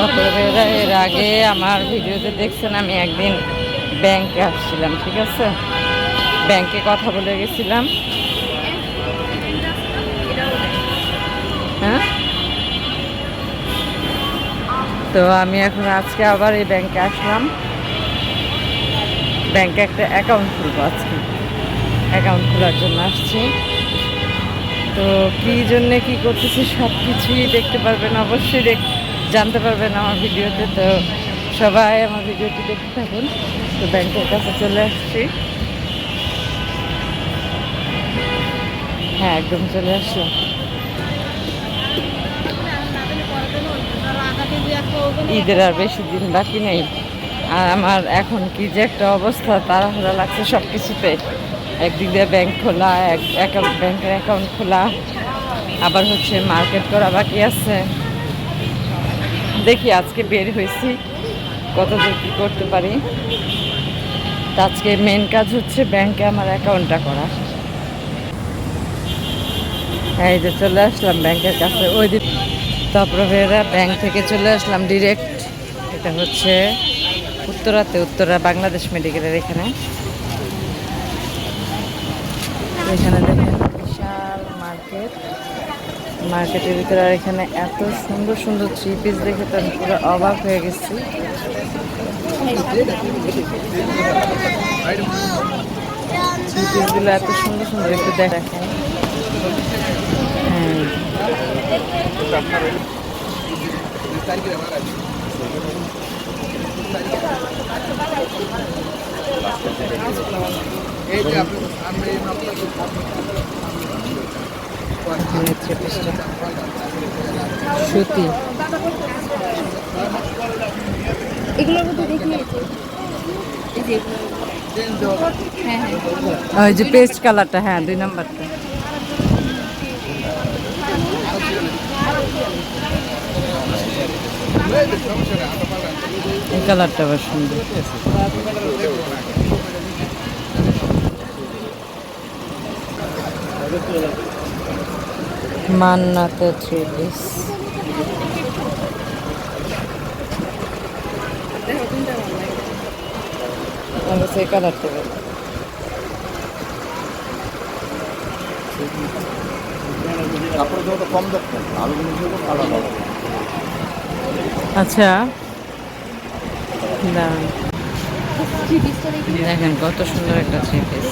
তারপরে এর আগে আমার ভিডিওতে দেখছেন আমি একদিন ব্যাংকে আসছিলাম, ঠিক আছে, ব্যাংকে কথা বলে গেছিলাম। হ্যাঁ, তো আমি এখন আজকে আবার এই ব্যাংকে আসলাম। ব্যাংকে একটা অ্যাকাউন্ট খুলবো, আজকে অ্যাকাউন্ট খোলার জন্য আসছি। তো কী জন্যে কী করতেছি সব কিছুই দেখতে পারবেন, অবশ্যই জানতে পারবেন আমার ভিডিওতে। তো সবাই আমার ভিডিওটি দেখতে থাকুন। তো ব্যাংকের কাছে চলে আসছি, হ্যাঁ একদম চলে আসলাম। ঈদের আর বেশি দিন বাকি নেই, আর আমার এখন কি যে একটা অবস্থা, তাড়াহুড়া লাগছে সব কিছুতে। একদিক দিয়ে ব্যাংক খোলা, ব্যাংকের অ্যাকাউন্ট খোলা, আবার হচ্ছে মার্কেট করা বাকি আছে। দেখি আজকে বের হয়েছি কতদূর কী করতে পারি। তো আজকে মেন কাজ হচ্ছে ব্যাংকে আমার অ্যাকাউন্টটা করা। এই যে চলে আসলাম ব্যাংকের কাছে, ওই দিন তারপরে ব্যাংক থেকে চলে আসলাম ডিরেক্ট। এটা হচ্ছে উত্তরা বাংলাদেশ মেডিকেলের এখানে। এখানে দেখেন বিশাল মার্কেটের ভিতরে, আর এখানে এত সুন্দর সুন্দর থ্রি পিস দেখে তো আমি পুরো অবাক হয়ে গেছি। থ্রি পিসগুলো এত সুন্দর সুন্দর, একটু দেখেন। সুতি এগুলোর মধ্যে দেখিয়েছে ওই যে পেস্ট কালারটা, হ্যাঁ 2 নম্বরটা। এই কালারটা আবার সুন্দর। মান্নাতে থ্রি পিস, সেই কালারটা আচ্ছা। দেখেন কত সুন্দর একটা থ্রি পিস।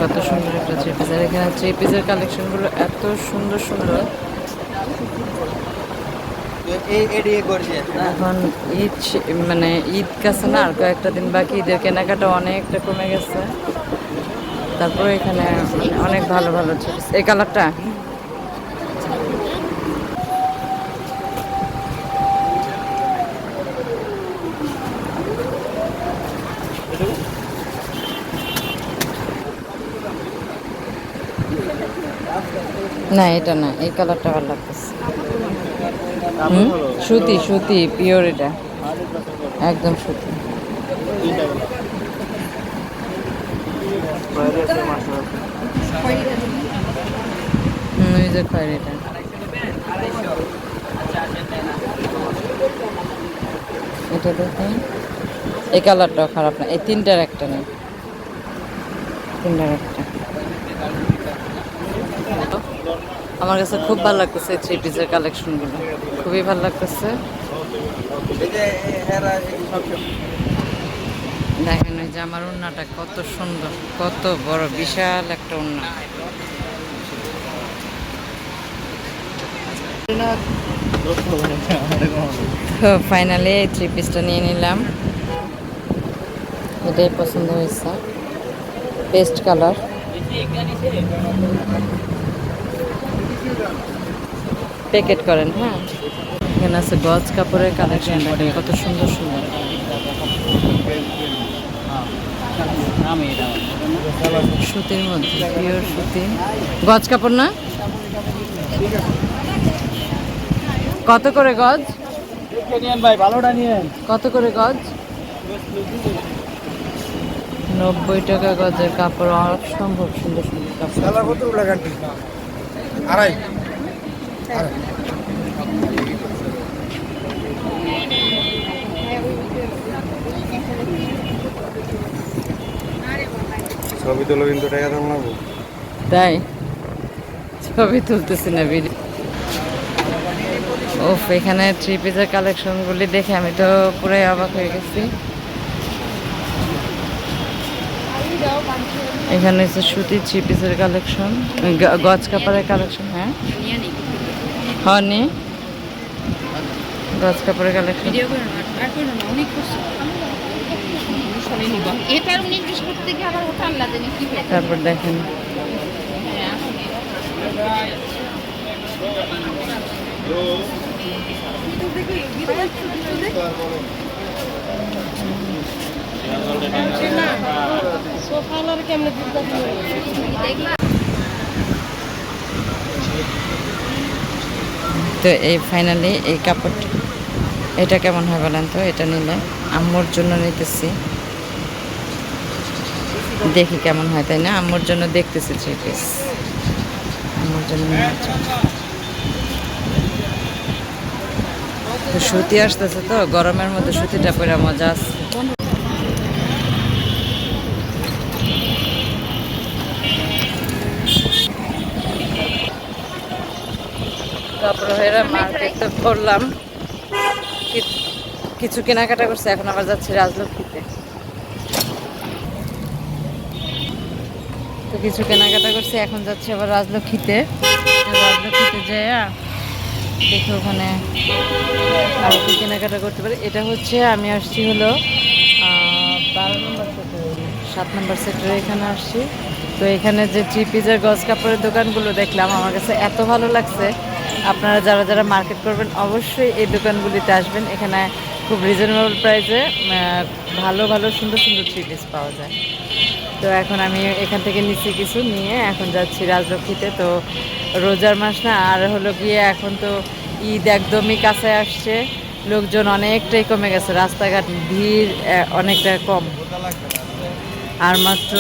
কত সুন্দর একটা থ্রি পিস, আর এখানে থ্রি পিসের কালেকশনগুলো এত সুন্দর সুন্দর। এখন ঈদ মানে ঈদ কাছে না, আর কয়েকটা দিন বাকি, ঈদের কেনাকাটা অনেকটা কমে গেছে। তারপরে এখানে মানে অনেক ভালো ভালো থ্রি পিস। এই কালারটা না, এটা না, এই কালারটা ভালো লাগতেছে। সুতি পিওর, এটা একদম সুতি। ওই যে খয়েরিটা, এটা দেখেন। এই কালারটাও খারাপ না, এই তিনটার একটা নেই, তিনটার একটা। আমার কাছে খুব ভালো লাগতেছে থ্রি পিসের কালেকশনগুলো, খুবই ভালো লাগতেছে। দেখেন ওই যে আমার ওড়নাটা কত সুন্দর, কত বড় বিশাল একটা ওড়না। তো ফাইনালি এই থ্রি পিসটা নিয়ে নিলাম, এটাই পছন্দ হয়েছে, পেস্ট কালার। প্যাকেট করেন, হ্যাঁ। এখানে আছে গজ কাপড়ের কালেকশন, দেখেন কত সুন্দর সুন্দর। সুতির মধ্যে পিওর সুতি, গজ কাপড় না। কত করে গজ? ভাই ভালোটা নিয়েন। কত করে গজ? টাকা গজের কাপড়, অসম্ভব সুন্দর সুন্দর কাপড়। আড়াই ছবি তুলো কিন্তু টাকা দাম লাগবো। তাই ছবি তুলতেছি না, ভিডিও। ওফ, এখানে থ্রি পিসের কালেকশনগুলি দেখে আমি তো পুরাই অবাক হয়ে গেছি। এখানে হচ্ছে সুতির থ্রি পিসের কালেকশন, গজ কাপড়ের কালেকশন। হ্যাঁ হনি গজ কাপড়ের কালেকশন। তারপর দেখেন তো এই ফাইনালি এই কাপড়টা, এটা কেমন হয় বলেন তো? এটা নিলে আম্মুর জন্য নিতেছি, দেখি কেমন হয়, তাই না? আম্মুর জন্য দেখতেছি থ্রি পিস, আম্মুর জন্য নেওয়ার জন্য। তো সুতি আসতেছে, তো গরমের মধ্যে সুতিটা পরে মজা আছে। তারপরে মার্কেট তো করলাম, কিছু কেনাকাটা করছে, এখন আবার যাচ্ছি রাজলক্ষ্মীতে। তো কিছু কেনাকাটা করছি, এখন যাচ্ছি আবার রাজলক্ষ্মীতে। রাজলক্ষ্মীতে যাইয়া দেখি ওখানে আরো কি কেনাকাটা করতে পারি। এটা হচ্ছে আমি আসছি হলো 12 নম্বর সেক্টরে, 7 নম্বর সেক্টরে এখানে আসছি। তো এখানে যে থ্রি পিসের গজ কাপড়ের দোকানগুলো দেখলাম, আমার কাছে এত ভালো লাগছে। আপনারা যারা যারা মার্কেট করবেন অবশ্যই এই দোকানগুলিতে আসবেন। এখানে খুব রিজনেবল প্রাইসে ভালো ভালো সুন্দর সুন্দর থ্রি পিস পাওয়া যায়। তো এখন আমি এখান থেকে নিচ্ছি কিছু নিয়ে, এখন যাচ্ছি রাজলক্ষ্মীতে। তো রোজার মাস না, আর হলো গিয়ে এখন তো ঈদ একদমই কাছে আসছে, লোকজন অনেকটাই কমে গেছে, রাস্তাঘাট ভিড় অনেকটা কম। আর মাত্র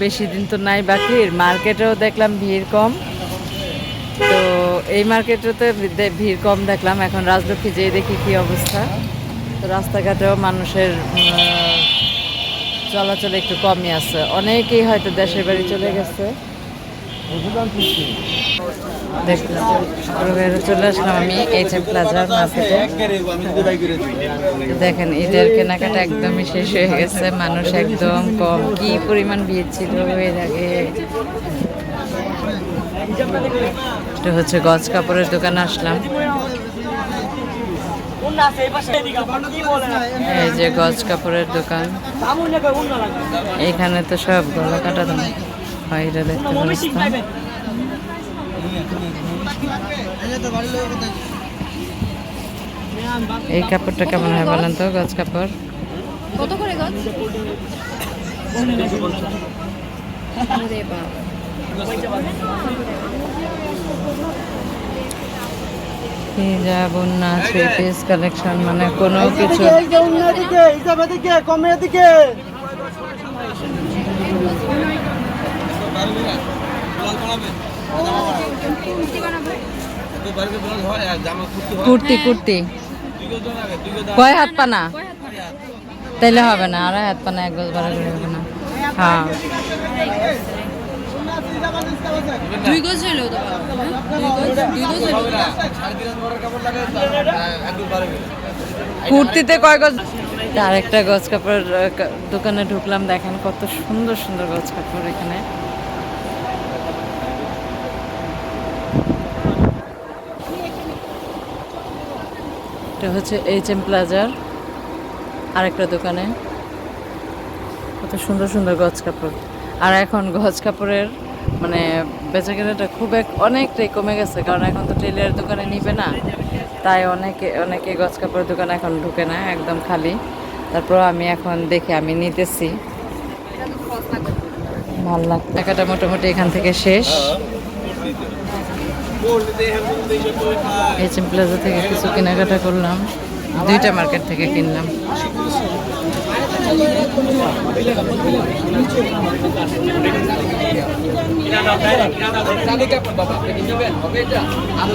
বেশি দিন তো নাই বাকি, মার্কেটেও দেখলাম ভিড় কম। তো এই মার্কেটেতে ভিড় কম দেখলাম, এখন রাজলক্ষ্মী যেয়ে দেখি কি অবস্থা। তো রাস্তাঘাটেও মানুষের চলাচল একটু কমই আছে, অনেকেই হয়তো দেশের বাড়ি চলে গেছে। দেখলাম চলে আসলাম আমি এইচএম প্লাজার মার্কেটে। দেখেন ঈদের কেনাকাটা একদমই শেষ হয়ে গেছে, মানুষ একদম কম, কি পরিমাণ ভিড় ছিল এর আগে। এটা হচ্ছে গজ কাপড়ের দোকানে আসলাম, এই যে গজ কাপড়ের দোকান। এখানে তো সব গলা কাটা দাম হয়, এটা দেখতে পাচ্ছেন। এই কাপড়টা কেমন হয় বলেন তো? গজ কাপড় কত করে গজ? হিজাব, ওন্না, থ্রি পিস কালেকশন, মানে কোনো কিছু। কুর্তি কুর্তি কয় হাত পানা? তাইলে হবে না, আর হাত পানা এক গজ বাড়া করে হবে না। হ্যাঁ, 2 গজ হলো তো, 2 গজ হলো। কুর্তিতে কয় গজ? আর একটা গজ কাপড়ের দোকানে ঢুকলাম, দেখেন কত সুন্দর সুন্দর গজ কাপড় এখানে। এটা হচ্ছে এইচএম প্লাজার আরেকটা দোকানে, কত সুন্দর সুন্দর গজ কাপড়। আর এখন গজ কাপড়ের মানে বেচাকেনাটা খুব অনেকটাই কমে গেছে, কারণ এখন তো টেলারের দোকানে নিবে না, তাই অনেকে গজ কাপড়ের দোকানে এখন ঢুকে না, একদম খালি। তারপর আমি এখন দেখি, আমি নিতেছি, ভালো লাগে। টাকাটা মোটামুটি এখান থেকে শেষ। এইচএম প্লাজা থেকে কিছু কেনাকাটা করলাম, 2টা মার্কেট থেকে কিনলাম।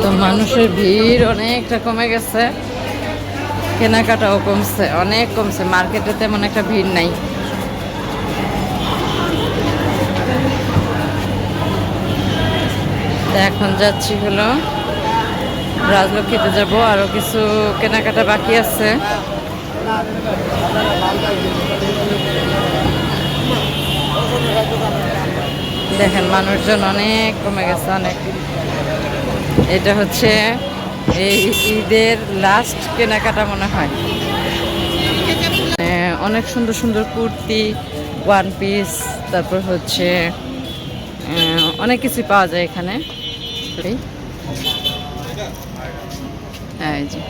তো মানুষের ভিড় অনেকটা কমে গেছে, কেনাকাটাও কমছে, অনেক কমছে, মার্কেটে তেমন একটা ভিড় নাই। তো এখন যাচ্ছি হলো রাজলক্ষ্মীতে যাব, আরো কিছু কেনাকাটা বাকি আছে। দেখেন মানুষজন অনেক কমে গেছে, অনেক। এটা হচ্ছে এই ঈদের লাস্ট কেনাকাটা মনে হয়। অনেক সুন্দর সুন্দর কুর্তি, ওয়ান পিস, তারপর হচ্ছে অনেক কিছু পাওয়া যায় এখানে। হ্যাঁ, এই যে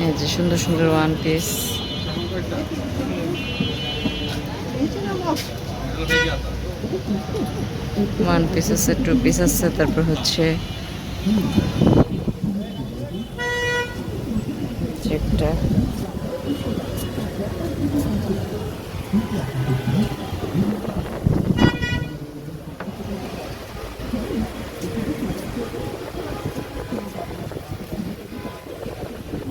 এই যে সুন্দর সুন্দর ওয়ান পিস। ওয়ান পিস আছে, টু পিস আছে, তারপর হচ্ছে একটা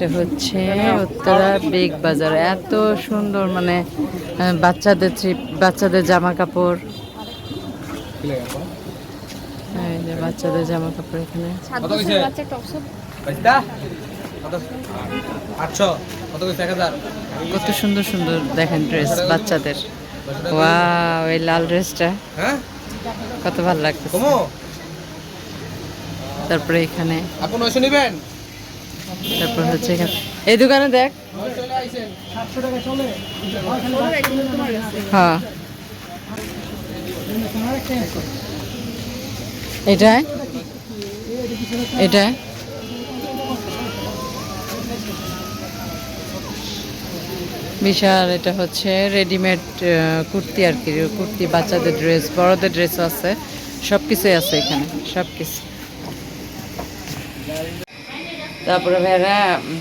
এটা হচ্ছে উত্তরা বিগ বাজার। এত সুন্দর, মানে বাচ্চাদের জামা কাপড়, এই যে বাচ্চাদের জামা কাপড় এখানে কত সুন্দর সুন্দর দেখেন ড্রেস বাচ্চাদের। ওয়াও, এই লাল ড্রেসটা কত ভালো লাগতেছে। তারপরে এখানে তারপর হচ্ছে এখানে এই দোকানে দেখ, হ্যাঁ এটা এটা বিশাল। এটা হচ্ছে রেডিমেড কুর্তি আর কি, কুর্তি, বাচ্চাদের ড্রেস, বড়দের ড্রেসও আছে, সব কিছুই আছে এখানে, সব কিছু। তারপরে ভাইরা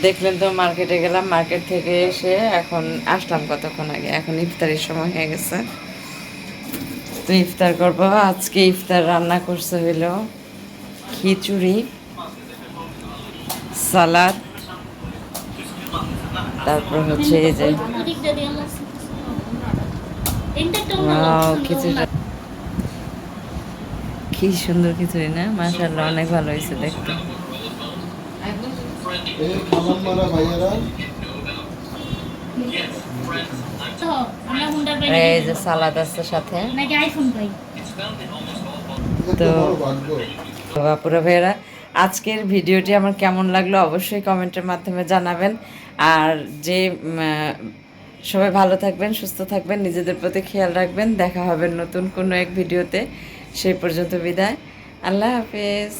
দেখলেন তো মার্কেটে গেলাম, মার্কেট থেকে এসে এখন আসলাম কতক্ষণ আগে, এখন ইফতারের সময় হয়ে গেছে। তো ইফতার করবো। আজকে ইফতার রান্না করছে হইল খিচুড়ি, সালাদ, তারপর হচ্ছে এই যে খিচুড়ি, কি সুন্দর খিচুড়ি না, মাশাআল্লাহ, অনেক ভালো হয়েছে দেখতে। এই যে সালাদ আছে সাথে। তো বাপুরা ভাইয়েরা, আজকের ভিডিওটি আমার কেমন লাগলো অবশ্যই কমেন্টের মাধ্যমে জানাবেন। আর যে সবাই ভালো থাকবেন, সুস্থ থাকবেন, নিজেদের প্রতি খেয়াল রাখবেন। দেখা হবে নতুন কোনো এক ভিডিওতে। সেই পর্যন্ত বিদায়, আল্লাহ হাফেজ।